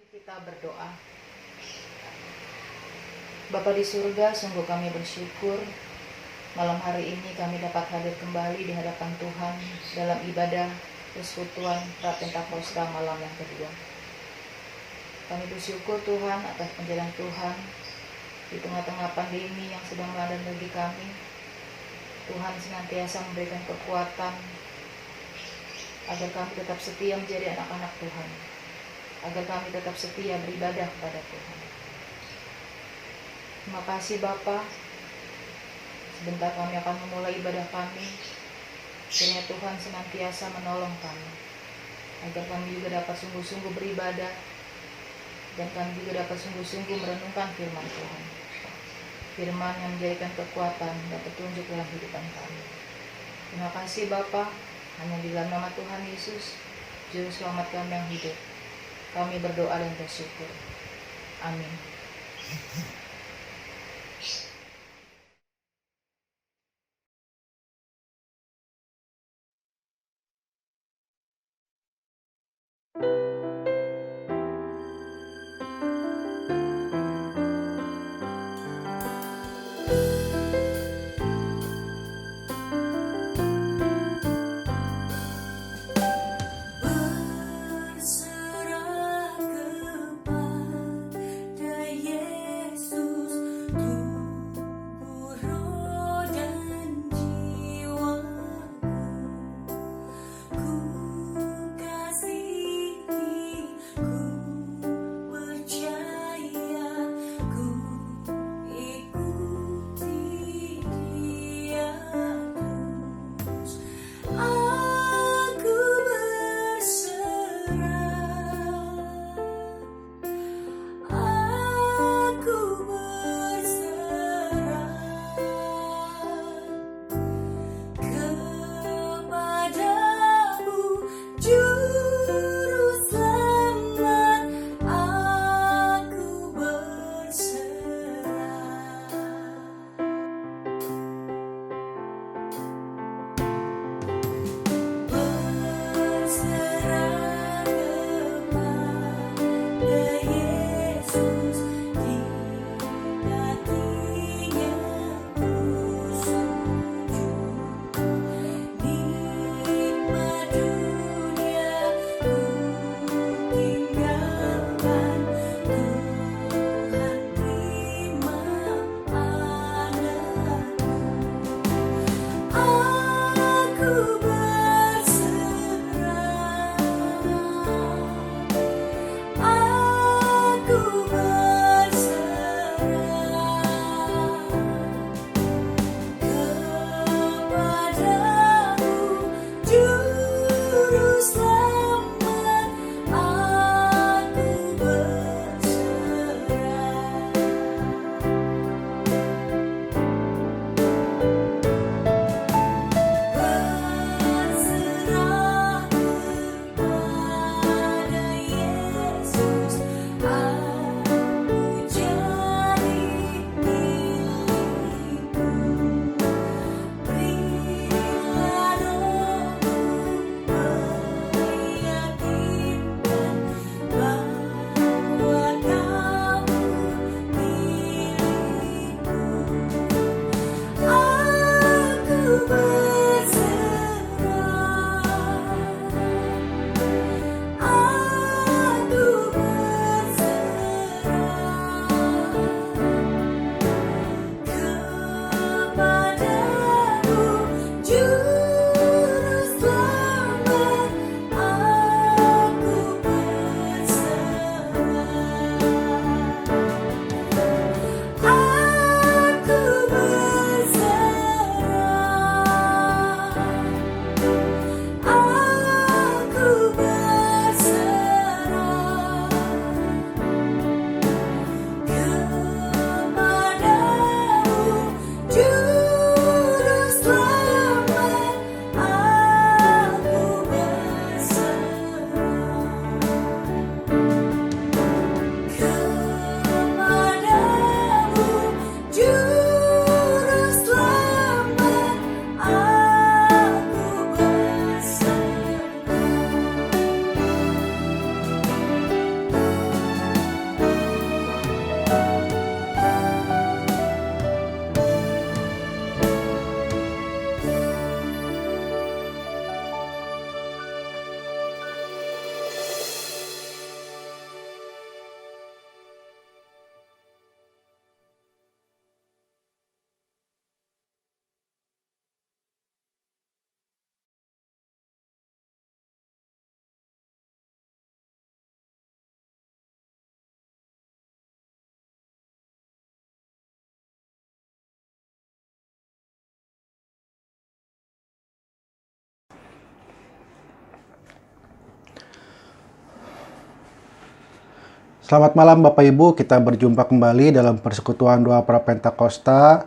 Kita berdoa. Bapa di surga, sungguh kami bersyukur malam hari ini kami dapat hadir kembali di hadapan Tuhan dalam ibadah persekutuan Pentakosta malam yang kedua. Kami bersyukur Tuhan atas penjalan Tuhan di tengah-tengah pandemi yang sedang melanda negeri kami. Tuhan senantiasa memberikan kekuatan agar kami tetap setia menjadi anak-anak Tuhan, agar kami tetap setia beribadah kepada Tuhan. Terima kasih Bapa. Sebentar kami akan memulai ibadah kami. Kiranya Tuhan senantiasa menolong kami, agar kami juga dapat sungguh-sungguh beribadah, dan kami juga dapat sungguh-sungguh merenungkan firman Tuhan. Firman yang menjadikan kekuatan dan petunjuk dalam kehidupan kami. Terima kasih Bapa. Hanya di dalam nama Tuhan Yesus, Juru Selamat kami yang hidup, kami berdoa dan bersyukur. Amin. Berserah kepada Yesus. Selamat malam Bapak Ibu, kita berjumpa kembali dalam persekutuan doa Prapentakosta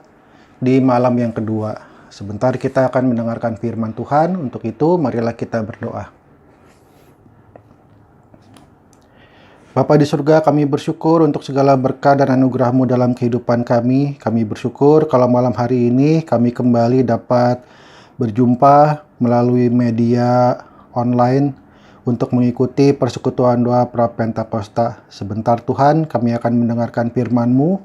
di malam yang kedua. Sebentar kita akan mendengarkan firman Tuhan, untuk itu marilah kita berdoa. Bapa di surga, kami bersyukur untuk segala berkat dan anugerah-Mu dalam kehidupan kami. Kami bersyukur kalau malam hari ini kami kembali dapat berjumpa melalui media online untuk mengikuti persekutuan doa Prapentakosta. Sebentar Tuhan, kami akan mendengarkan firman-Mu.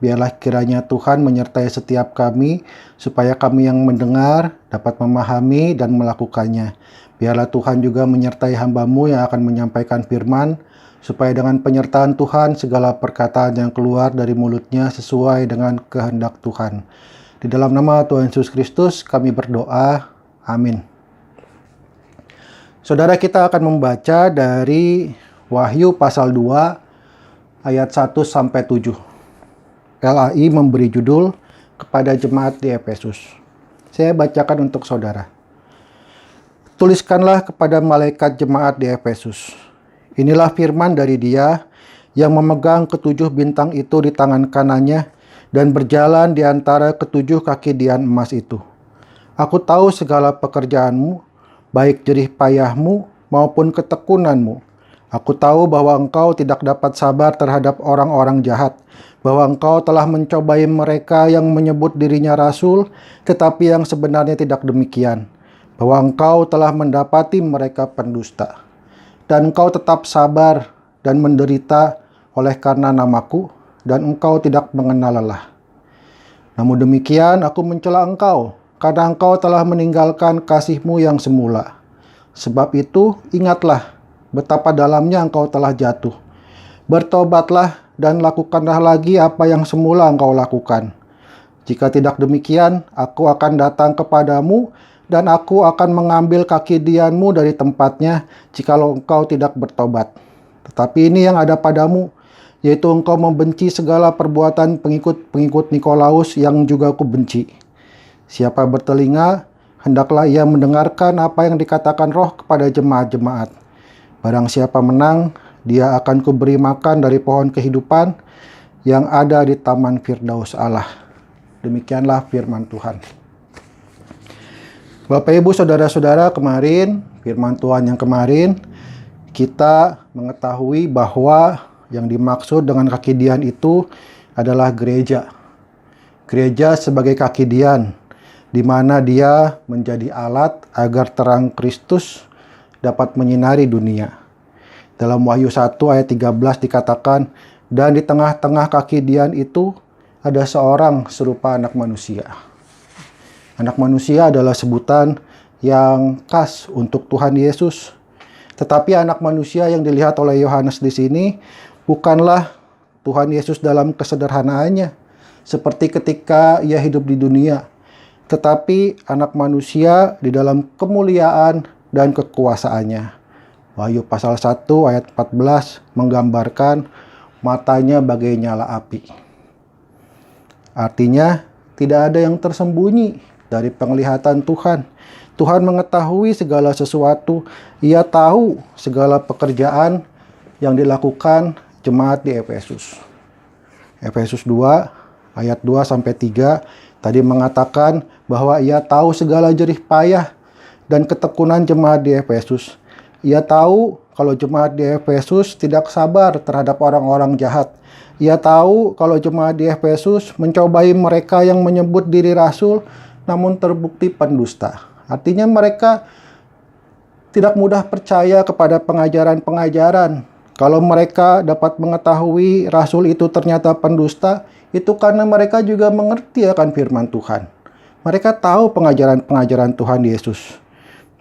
Biarlah kiranya Tuhan menyertai setiap kami, supaya kami yang mendengar dapat memahami dan melakukannya. Biarlah Tuhan juga menyertai hamba-Mu yang akan menyampaikan firman, supaya dengan penyertaan Tuhan segala perkataan yang keluar dari mulutnya sesuai dengan kehendak Tuhan. Di dalam nama Tuhan Yesus Kristus kami berdoa. Amin. Saudara, kita akan membaca dari Wahyu pasal 2 ayat 1-7. LAI memberi judul kepada jemaat di Efesus. Saya bacakan untuk saudara. Tuliskanlah kepada malaikat jemaat di Efesus. Inilah firman dari Dia yang memegang ketujuh bintang itu di tangan kanannya dan berjalan di antara ketujuh kaki dian emas itu. Aku tahu segala pekerjaanmu, baik jerih payahmu maupun ketekunanmu. Aku tahu bahwa engkau tidak dapat sabar terhadap orang-orang jahat, bahwa engkau telah mencobai mereka yang menyebut dirinya rasul, tetapi yang sebenarnya tidak demikian, bahwa engkau telah mendapati mereka pendusta. Dan engkau tetap sabar dan menderita oleh karena namaku, dan engkau tidak mengenal lelah. Namun demikian aku mencela engkau, karena engkau telah meninggalkan kasih-Mu yang semula. Sebab itu, ingatlah betapa dalamnya engkau telah jatuh. Bertobatlah dan lakukanlah lagi apa yang semula engkau lakukan. Jika tidak demikian, aku akan datang kepadamu dan aku akan mengambil kaki dianmu dari tempatnya jikalau engkau tidak bertobat. Tetapi ini yang ada padamu, yaitu engkau membenci segala perbuatan pengikut-pengikut Nikolaus yang juga aku benci. Siapa bertelinga, hendaklah ia mendengarkan apa yang dikatakan Roh kepada jemaat-jemaat. Barang siapa menang, dia akan kuberi makan dari pohon kehidupan yang ada di taman Firdaus Allah. Demikianlah firman Tuhan. Bapak Ibu saudara-saudara, kemarin firman Tuhan yang kemarin kita mengetahui bahwa yang dimaksud dengan kaki dian itu adalah gereja. Gereja sebagai kaki dian, di mana dia menjadi alat agar terang Kristus dapat menyinari dunia. Dalam Wahyu 1 ayat 13 dikatakan, dan di tengah-tengah kaki dian itu ada seorang serupa anak manusia. Anak manusia adalah sebutan yang khas untuk Tuhan Yesus. Tetapi anak manusia yang dilihat oleh Yohanes di sini bukanlah Tuhan Yesus dalam kesederhanaannya, seperti ketika ia hidup di dunia, tetapi anak manusia di dalam kemuliaan dan kekuasaannya. Wahyu pasal 1 ayat 14 menggambarkan matanya bagai nyala api. Artinya tidak ada yang tersembunyi dari penglihatan Tuhan. Tuhan mengetahui segala sesuatu. Ia tahu segala pekerjaan yang dilakukan jemaat di Efesus. Efesus 2 ayat 2-3 tadi mengatakan bahwa ia tahu segala jerih payah dan ketekunan jemaat di Efesus. Ia tahu kalau jemaat di Efesus tidak sabar terhadap orang-orang jahat. Ia tahu kalau jemaat di Efesus mencobai mereka yang menyebut diri rasul namun terbukti pendusta. Artinya mereka tidak mudah percaya kepada pengajaran-pengajaran. Kalau mereka dapat mengetahui rasul itu ternyata pendusta, itu karena mereka juga mengerti akan firman Tuhan. Mereka tahu pengajaran-pengajaran Tuhan Yesus.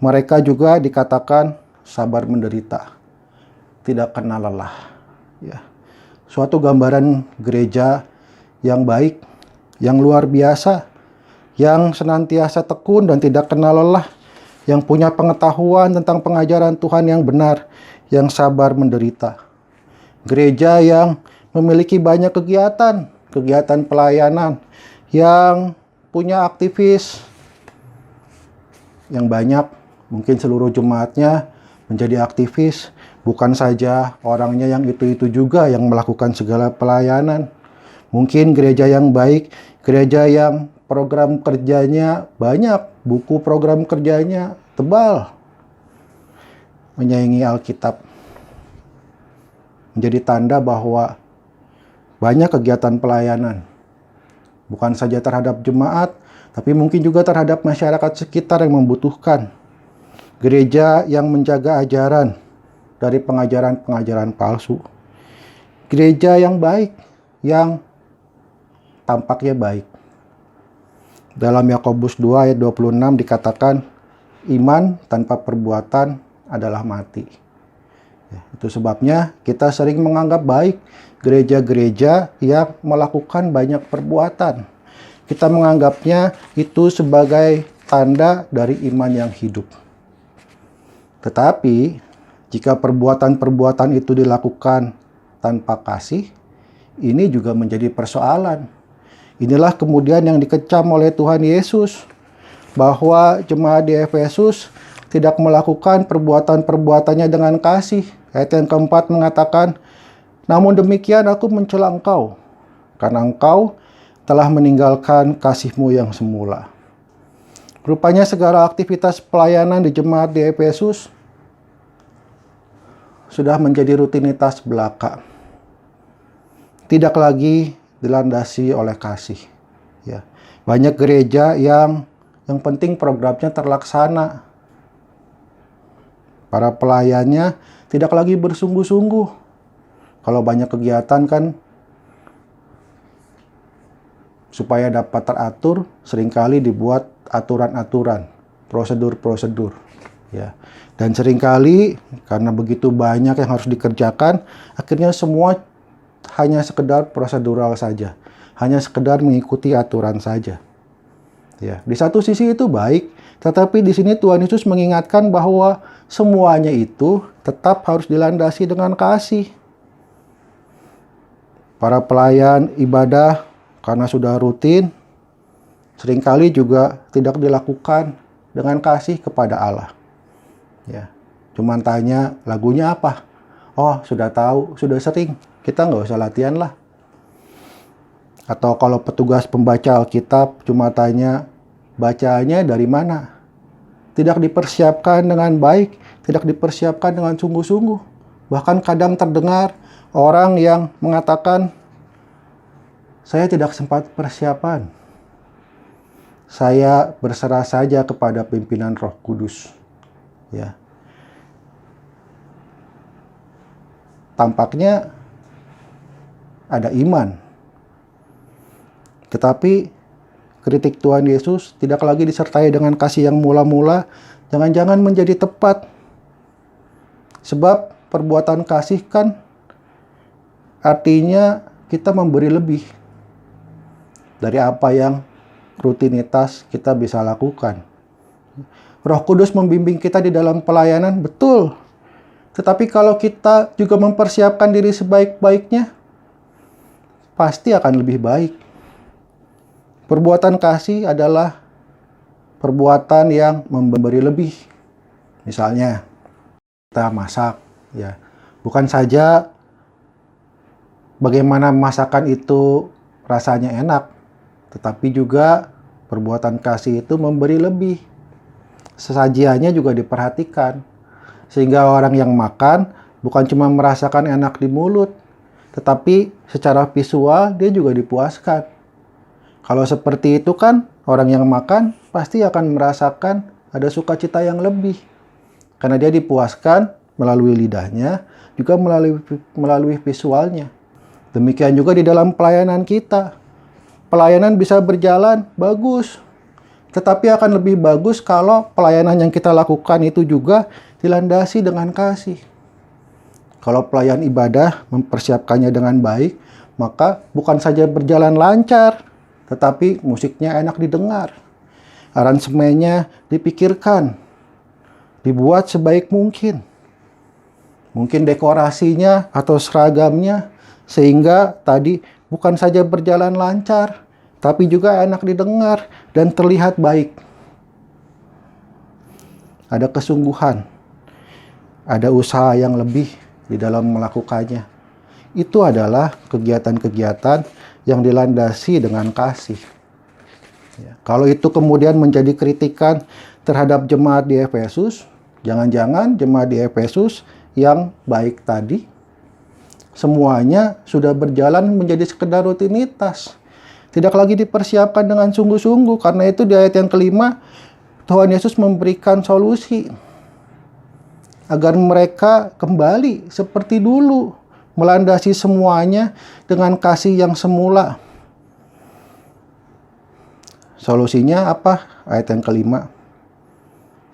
Mereka juga dikatakan sabar menderita, tidak kenal lelah. Ya. Suatu gambaran gereja yang baik, yang luar biasa, yang senantiasa tekun dan tidak kenal lelah, yang punya pengetahuan tentang pengajaran Tuhan yang benar, yang sabar menderita. Gereja yang memiliki banyak kegiatan pelayanan, yang punya aktivis yang banyak, mungkin seluruh jemaatnya menjadi aktivis, Bukan saja orangnya yang itu-itu juga yang melakukan segala pelayanan. Mungkin gereja yang baik, gereja yang program kerjanya banyak, buku program kerjanya tebal, menyaingi Alkitab. Menjadi tanda bahwa banyak kegiatan pelayanan. Bukan saja terhadap jemaat, tapi mungkin juga terhadap masyarakat sekitar yang membutuhkan. Gereja yang menjaga ajaran dari pengajaran-pengajaran palsu. Gereja yang baik, yang tampaknya baik. Dalam Yakobus 2 ayat 26 dikatakan, iman tanpa perbuatan adalah mati. Itu sebabnya kita sering menganggap baik gereja-gereja yang melakukan banyak perbuatan. Kita menganggapnya itu sebagai tanda dari iman yang hidup. Tetapi jika perbuatan-perbuatan itu dilakukan tanpa kasih, ini juga menjadi persoalan. Inilah kemudian yang dikecam oleh Tuhan Yesus, bahwa jemaat di Efesus tidak melakukan perbuatan-perbuatannya dengan kasih. Ayat yang keempat mengatakan, namun demikian aku mencela engkau, karena engkau telah meninggalkan kasihmu yang semula. Rupanya segala aktivitas pelayanan di jemaat di Efesus sudah menjadi rutinitas belaka. Tidak lagi dilandasi oleh kasih. Ya. Banyak gereja yang penting programnya terlaksana. Para pelayannya tidak lagi bersungguh-sungguh. Kalau banyak kegiatan kan, supaya dapat teratur, seringkali dibuat aturan-aturan, prosedur-prosedur. Ya. Dan seringkali karena begitu banyak yang harus dikerjakan, akhirnya semua hanya sekedar prosedural saja, hanya sekedar mengikuti aturan saja. Ya, di satu sisi itu baik, tetapi di sini Tuhan Yesus mengingatkan bahwa semuanya itu tetap harus dilandasi dengan kasih. Para pelayan ibadah karena sudah rutin, seringkali juga tidak dilakukan dengan kasih kepada Allah. Ya, cuman tanya lagunya apa? Oh, sudah tahu, sudah sering. Kita nggak usah latihan lah. Atau kalau petugas pembaca Alkitab cuma tanya bacaannya dari mana? Tidak dipersiapkan dengan baik, tidak dipersiapkan dengan sungguh-sungguh. Bahkan kadang terdengar orang yang mengatakan, saya tidak sempat persiapan. Saya berserah saja kepada pimpinan Roh Kudus. Ya. Tampaknya ada iman. Tetapi kritik Tuhan Yesus tidak lagi disertai dengan kasih yang mula-mula, jangan-jangan menjadi tepat. Sebab perbuatan kasih kan artinya kita memberi lebih dari apa yang rutinitas kita bisa lakukan. Roh Kudus membimbing kita di dalam pelayanan, betul. Tetapi kalau kita juga mempersiapkan diri sebaik-baiknya, pasti akan lebih baik. Perbuatan kasih adalah perbuatan yang memberi lebih. Misalnya, kita masak, ya. Bukan saja bagaimana masakan itu rasanya enak, tetapi juga perbuatan kasih itu memberi lebih. Sesajiannya juga diperhatikan, sehingga orang yang makan bukan cuma merasakan enak di mulut, tetapi secara visual dia juga dipuaskan. Kalau seperti itu kan, orang yang makan pasti akan merasakan ada sukacita yang lebih, karena dia dipuaskan melalui lidahnya, juga melalui visualnya. Demikian juga di dalam pelayanan kita. Pelayanan bisa berjalan bagus, tetapi akan lebih bagus kalau pelayanan yang kita lakukan itu juga dilandasi dengan kasih. Kalau pelayan ibadah mempersiapkannya dengan baik, maka bukan saja berjalan lancar, tetapi musiknya enak didengar. Aransemennya dipikirkan, dibuat sebaik mungkin. Mungkin dekorasinya atau seragamnya, sehingga tadi bukan saja berjalan lancar, tapi juga enak didengar dan terlihat baik. Ada kesungguhan. ada usaha yang lebih di dalam melakukannya. Itu adalah kegiatan-kegiatan yang dilandasi dengan kasih. Ya, kalau itu kemudian menjadi kritikan terhadap jemaat di Efesus, jangan-jangan jemaat di Efesus yang baik tadi semuanya sudah berjalan menjadi sekedar rutinitas, tidak lagi dipersiapkan dengan sungguh-sungguh. Karena itu di ayat yang kelima, Tuhan Yesus memberikan solusi agar mereka kembali seperti dulu, melandasi semuanya dengan kasih yang semula. Solusinya apa? Ayat yang kelima.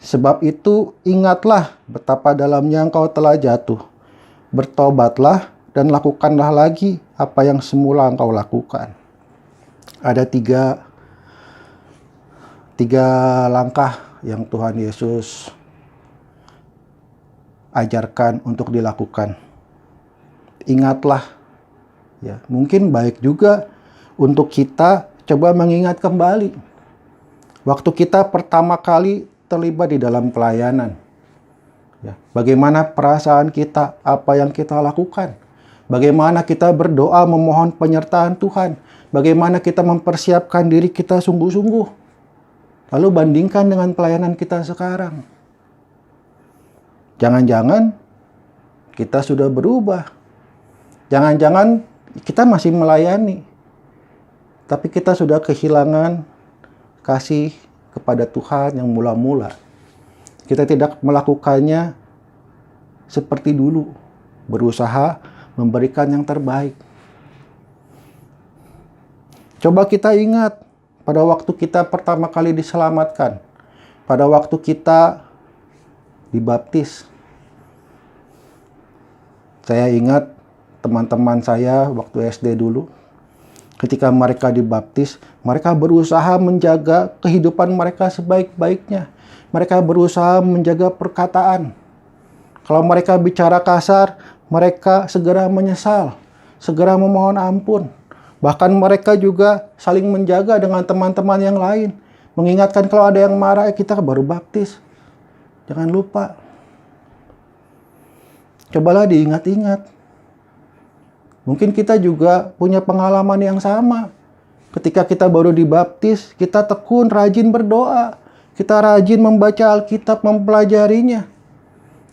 Sebab itu ingatlah betapa dalamnya engkau telah jatuh. Bertobatlah dan lakukanlah lagi apa yang semula engkau lakukan. Ada tiga langkah yang Tuhan Yesus ajarkan untuk dilakukan. Ingatlah. Ya, mungkin baik juga untuk kita coba mengingat kembali waktu kita pertama kali terlibat di dalam pelayanan. Ya, bagaimana perasaan kita, apa yang kita lakukan? Bagaimana kita berdoa memohon penyertaan Tuhan? Bagaimana kita mempersiapkan diri kita sungguh-sungguh? Lalu bandingkan dengan pelayanan kita sekarang. Jangan-jangan kita sudah berubah. Jangan-jangan kita masih melayani, tapi kita sudah kehilangan kasih kepada Tuhan yang mula-mula. Kita tidak melakukannya seperti dulu, berusaha memberikan yang terbaik. Coba kita ingat pada waktu kita pertama kali diselamatkan, pada waktu kita dibaptis. Saya ingat teman-teman saya waktu SD dulu, ketika mereka dibaptis, mereka berusaha menjaga kehidupan mereka sebaik-baiknya. Mereka berusaha menjaga perkataan. Kalau mereka bicara kasar, mereka segera menyesal, segera memohon ampun. Bahkan mereka juga saling menjaga dengan teman-teman yang lain. Mengingatkan kalau ada yang marah, kita baru baptis. Jangan lupa. Cobalah diingat-ingat. Mungkin kita juga punya pengalaman yang sama. Ketika kita baru dibaptis, kita tekun, rajin berdoa. Kita rajin membaca Alkitab, mempelajarinya.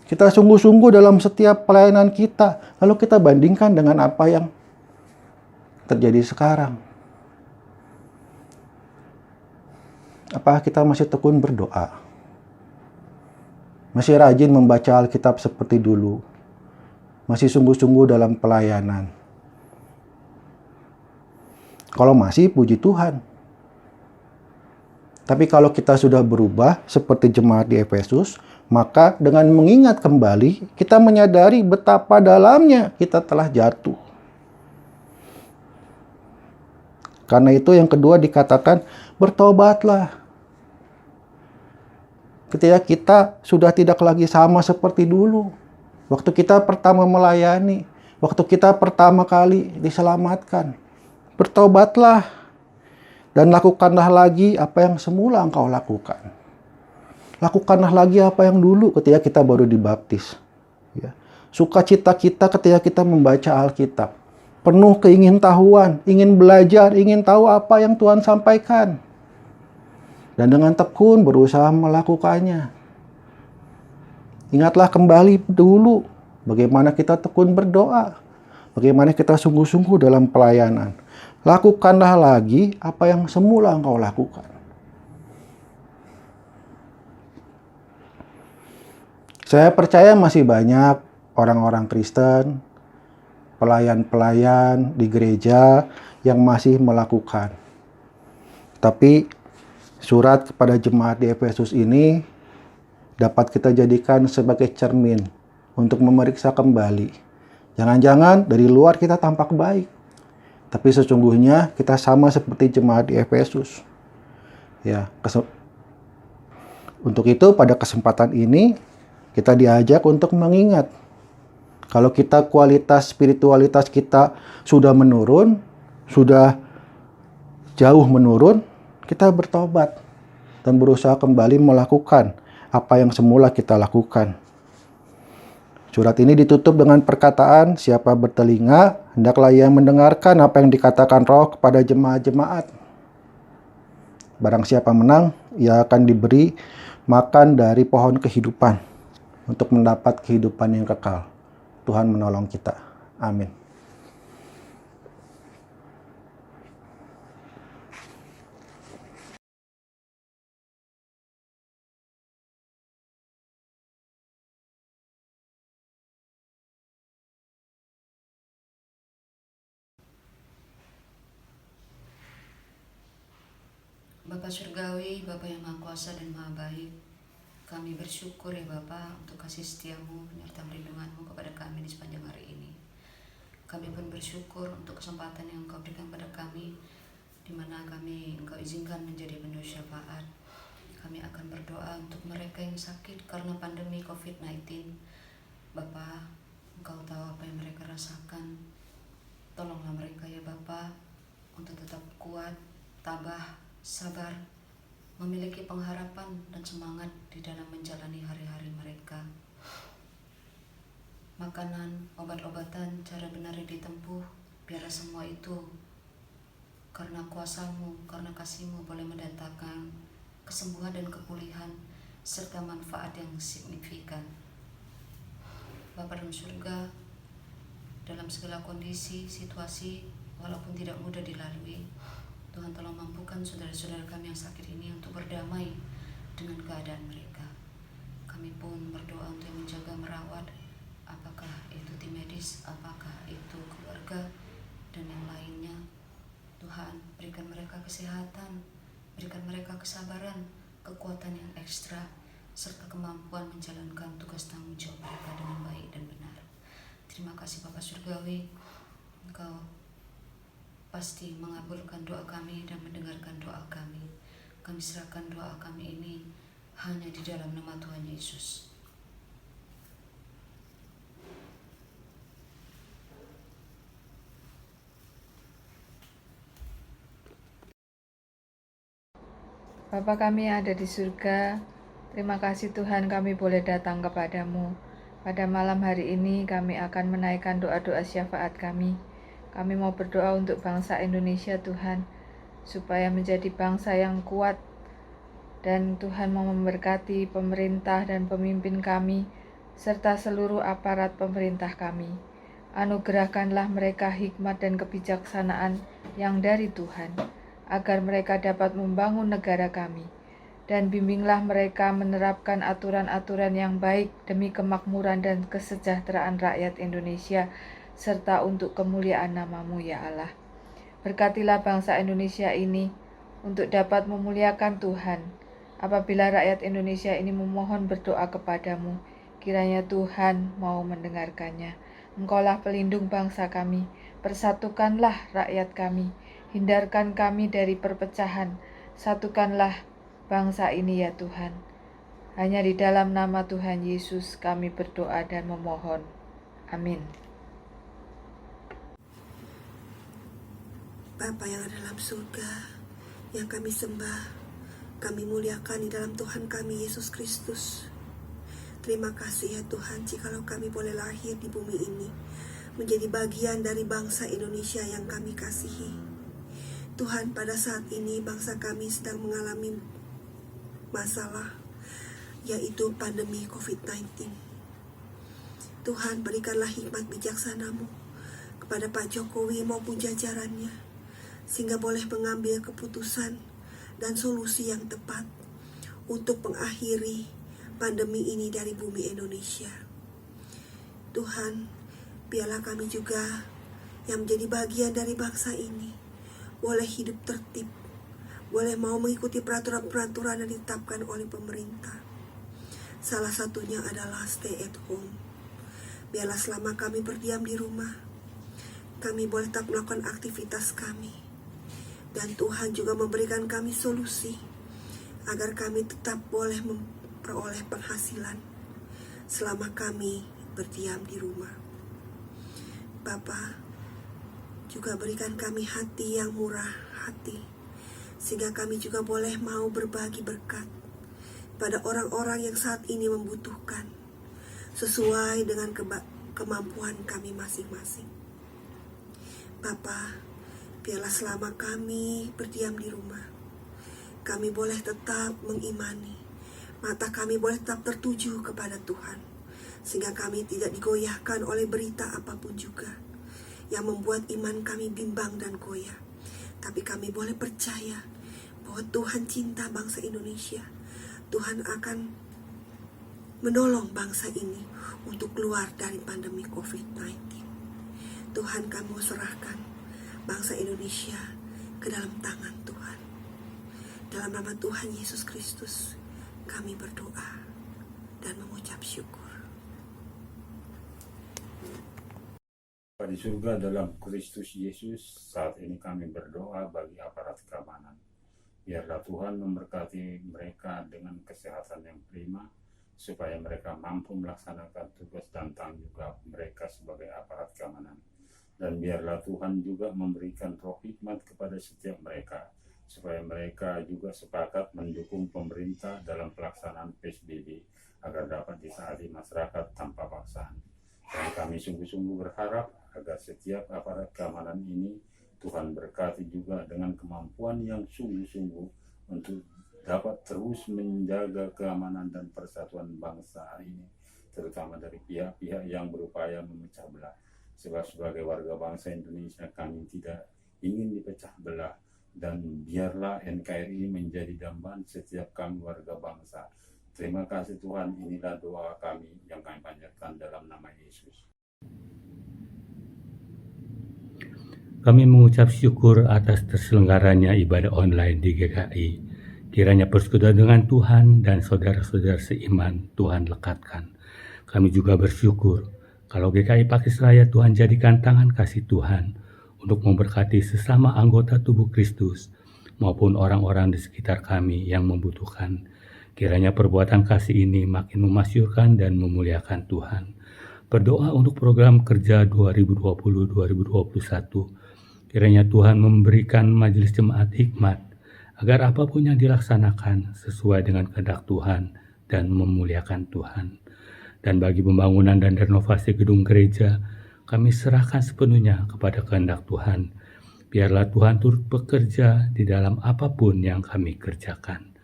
Kita sungguh-sungguh dalam setiap pelayanan kita. Lalu kita bandingkan dengan apa yang terjadi sekarang. Apakah kita masih tekun berdoa? Masih rajin membaca Alkitab seperti dulu? Masih sungguh-sungguh dalam pelayanan? Kalau masih, puji Tuhan. Tapi kalau kita sudah berubah seperti jemaat di Efesus, maka dengan mengingat kembali, kita menyadari betapa dalamnya kita telah jatuh. Karena itu yang kedua dikatakan, bertobatlah. Ketika kita sudah tidak lagi sama seperti dulu. Waktu kita pertama melayani, waktu kita pertama kali diselamatkan. Bertobatlah dan lakukanlah lagi apa yang semula engkau lakukan. Lakukanlah lagi apa yang dulu ketika kita baru dibaptis. Ya. Sukacita kita ketika kita membaca Alkitab. Penuh keingintahuan, ingin belajar, ingin tahu apa yang Tuhan sampaikan. Dan dengan tekun berusaha melakukannya. Ingatlah kembali dulu bagaimana kita tekun berdoa. Bagaimana kita sungguh-sungguh dalam pelayanan. Lakukanlah lagi apa yang semula engkau lakukan. Saya percaya masih banyak orang-orang Kristen, pelayan-pelayan di gereja yang masih melakukan. Tapi surat kepada jemaat di Efesus ini dapat kita jadikan sebagai cermin untuk memeriksa kembali. Jangan-jangan dari luar kita tampak baik, tapi sesungguhnya kita sama seperti jemaat di Efesus. Ya, untuk itu pada kesempatan ini kita diajak untuk mengingat kalau kita kualitas spiritualitas kita sudah menurun, sudah jauh menurun, kita bertobat dan berusaha kembali melakukan apa yang semula kita lakukan. Surat ini ditutup dengan perkataan, siapa bertelinga, hendaklah ia mendengarkan apa yang dikatakan Roh kepada jemaat-jemaat. Barang siapa menang, ia akan diberi makan dari pohon kehidupan untuk mendapat kehidupan yang kekal. Tuhan menolong kita. Amin. Bapa Surgawi, Bapa yang Maha Kuasa dan Maha Baik, kami bersyukur ya Bapa untuk kasih setiamu serta perlindunganmu kepada kami di sepanjang hari ini. Kami pun bersyukur untuk kesempatan yang Engkau berikan pada kami, di mana kami Engkau izinkan menjadi penuh syafaat. Kami akan berdoa untuk mereka yang sakit karena pandemi COVID-19. Bapa, Engkau tahu apa yang mereka rasakan. Tolonglah mereka ya Bapa untuk tetap kuat, tabah, sabar, memiliki pengharapan dan semangat di dalam menjalani hari-hari mereka. Makanan, obat-obatan, cara benar yang ditempuh, biarlah semua itu karena kuasa-Mu, karena kasih-Mu boleh mendatangkan kesembuhan dan kepulihan serta manfaat yang signifikan. Bapa dalam surga, dalam segala kondisi, situasi, walaupun tidak mudah dilalui, Tuhan tolong mampukan saudara-saudara kami yang sakit ini untuk berdamai dengan keadaan mereka. Kami pun berdoa untuk yang menjaga merawat, apakah itu tim medis, apakah itu keluarga, dan yang lainnya. Tuhan, berikan mereka kesehatan, berikan mereka kesabaran, kekuatan yang ekstra, serta kemampuan menjalankan tugas tanggung jawab mereka dengan baik dan benar. Terima kasih Bapa Surgawi, Engkau pasti mengabulkan doa kami dan mendengarkan doa kami. Kami serahkan doa kami ini hanya di dalam nama Tuhan Yesus. Bapa kami yang ada di surga, terima kasih Tuhan kami boleh datang kepadamu. Pada malam hari ini kami akan menaikkan doa-doa syafaat kami. Kami mau berdoa untuk bangsa Indonesia Tuhan, supaya menjadi bangsa yang kuat. Dan Tuhan mau memberkati pemerintah dan pemimpin kami, serta seluruh aparat pemerintah kami. Anugerahkanlah mereka hikmat dan kebijaksanaan yang dari Tuhan, agar mereka dapat membangun negara kami. Dan bimbinglah mereka menerapkan aturan-aturan yang baik demi kemakmuran dan kesejahteraan rakyat Indonesia, serta untuk kemuliaan nama-Mu ya Allah. Berkatilah bangsa Indonesia ini untuk dapat memuliakan Tuhan. Apabila rakyat Indonesia ini memohon berdoa kepadamu, kiranya Tuhan mau mendengarkannya. Engkaulah pelindung bangsa kami, persatukanlah rakyat kami, hindarkan kami dari perpecahan, satukanlah bangsa ini ya Tuhan. Hanya di dalam nama Tuhan Yesus kami berdoa dan memohon. Amin. Bapa yang ada dalam surga, yang kami sembah, kami muliakan di dalam Tuhan kami Yesus Kristus. Terima kasih ya Tuhan, jikalau kami boleh lahir di bumi ini, menjadi bagian dari bangsa Indonesia yang kami kasihi. Tuhan, pada saat ini bangsa kami sedang mengalami masalah, yaitu pandemi COVID-19. Tuhan, berikanlah hikmat bijaksana-Mu kepada Pak Jokowi maupun jajarannya, sehingga boleh mengambil keputusan dan solusi yang tepat untuk mengakhiri pandemi ini dari bumi Indonesia. Tuhan, biarlah kami juga yang menjadi bagian dari bangsa ini boleh hidup tertib, boleh mau mengikuti peraturan-peraturan yang ditetapkan oleh pemerintah. Salah satunya adalah stay at home. Biarlah selama kami berdiam di rumah, kami boleh tetap melakukan aktivitas kami. Dan Tuhan juga memberikan kami solusi agar kami tetap boleh memperoleh penghasilan selama kami berdiam di rumah. Bapa, juga berikan kami hati yang murah hati, sehingga kami juga boleh mau berbagi berkat pada orang-orang yang saat ini membutuhkan. sesuai dengan kemampuan kami masing-masing. Bapa, biarlah selama kami berdiam di rumah, kami boleh tetap mengimani, mata kami boleh tetap tertuju kepada Tuhan, sehingga kami tidak digoyahkan oleh berita apapun juga yang membuat iman kami bimbang dan goyah. Tapi kami boleh percaya bahwa Tuhan cinta bangsa Indonesia. Tuhan akan menolong bangsa ini untuk keluar dari pandemi COVID-19. Tuhan, kami serahkan bangsa Indonesia ke dalam tangan Tuhan. Dalam nama Tuhan Yesus Kristus, kami berdoa dan mengucap syukur. Di surga dalam Kristus Yesus, saat ini kami berdoa bagi aparat keamanan. Biarlah Tuhan memberkati mereka dengan kesehatan yang prima, supaya mereka mampu melaksanakan tugas dan tanggung jawab mereka sebagai aparat keamanan. Dan biarlah Tuhan juga memberikan roh hikmat kepada setiap mereka, supaya mereka juga sepakat mendukung pemerintah dalam pelaksanaan PSBB, agar dapat ditaati masyarakat tanpa paksaan. Dan kami sungguh-sungguh berharap agar setiap aparat keamanan ini Tuhan berkati juga dengan kemampuan yang sungguh-sungguh untuk dapat terus menjaga keamanan dan persatuan bangsa ini, terutama dari pihak-pihak yang berupaya memecah belah. Sebab sebagai warga bangsa Indonesia, kami tidak ingin dipecah belah, dan biarlah NKRI menjadi dambaan setiap kami warga bangsa. Terima kasih Tuhan, inilah doa kami yang kami panjatkan dalam nama Yesus. Kami mengucap syukur atas terselenggaranya ibadah online di GKI. Kiranya persekutuan dengan Tuhan dan saudara-saudara seiman Tuhan lekatkan. Kami juga bersyukur kalau GKI Pakis Raya Tuhan jadikan tangan kasih Tuhan untuk memberkati sesama anggota tubuh Kristus maupun orang-orang di sekitar kami yang membutuhkan. Kiranya perbuatan kasih ini makin memasyurkan dan memuliakan Tuhan. Berdoa untuk program kerja 2020-2021. Kiranya Tuhan memberikan majelis jemaat hikmat agar apapun yang dilaksanakan sesuai dengan kehendak Tuhan dan memuliakan Tuhan. Dan bagi pembangunan dan renovasi gedung gereja, kami serahkan sepenuhnya kepada kehendak Tuhan. Biarlah Tuhan turut bekerja di dalam apapun yang kami kerjakan.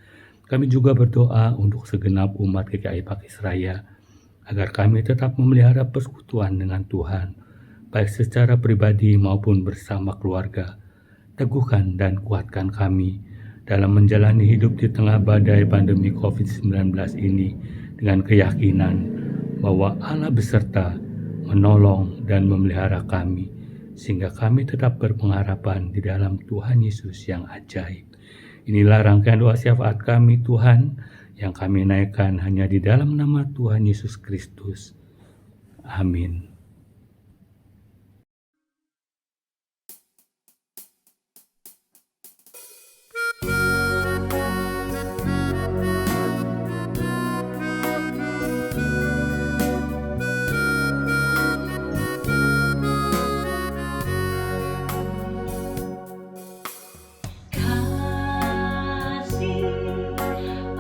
Kami juga berdoa untuk segenap umat GKI Pakis Raya, agar kami tetap memelihara persekutuan dengan Tuhan, baik secara pribadi maupun bersama keluarga. Teguhkan dan kuatkan kami dalam menjalani hidup di tengah badai pandemi COVID-19 ini dengan keyakinan bahwa Allah beserta, menolong dan memelihara kami, sehingga kami tetap berpengharapan di dalam Tuhan Yesus yang ajaib. Inilah rangkaian doa syafaat kami Tuhan, yang kami naikkan hanya di dalam nama Tuhan Yesus Kristus. Amin.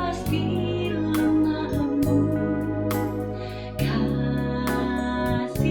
Pasti lemah lembut, kasih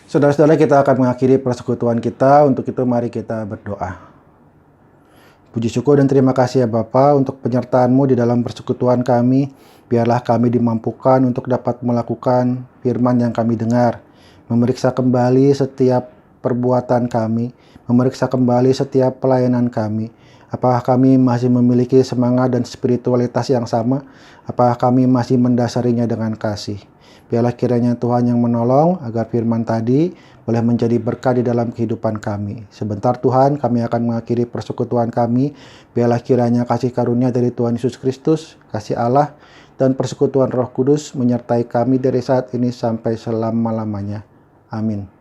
Saudara-saudara, kita akan mengakhiri persekutuan kita. Untuk itu mari kita berdoa. Puji syukur dan terima kasih ya Bapa untuk penyertaan-Mu di dalam persekutuan kami. Biarlah kami dimampukan untuk dapat melakukan firman yang kami dengar, memeriksa kembali setiap perbuatan kami, memeriksa kembali setiap pelayanan kami. Apakah kami masih memiliki semangat dan spiritualitas yang sama? Apakah kami masih mendasarinya dengan kasih? Biarlah kiranya Tuhan yang menolong agar firman tadi boleh menjadi berkat di dalam kehidupan kami. Sebentar Tuhan, kami akan mengakhiri persekutuan kami. Biarlah kiranya kasih karunia dari Tuhan Yesus Kristus, kasih Allah, dan persekutuan Roh Kudus menyertai kami dari saat ini sampai selama-lamanya. Amin.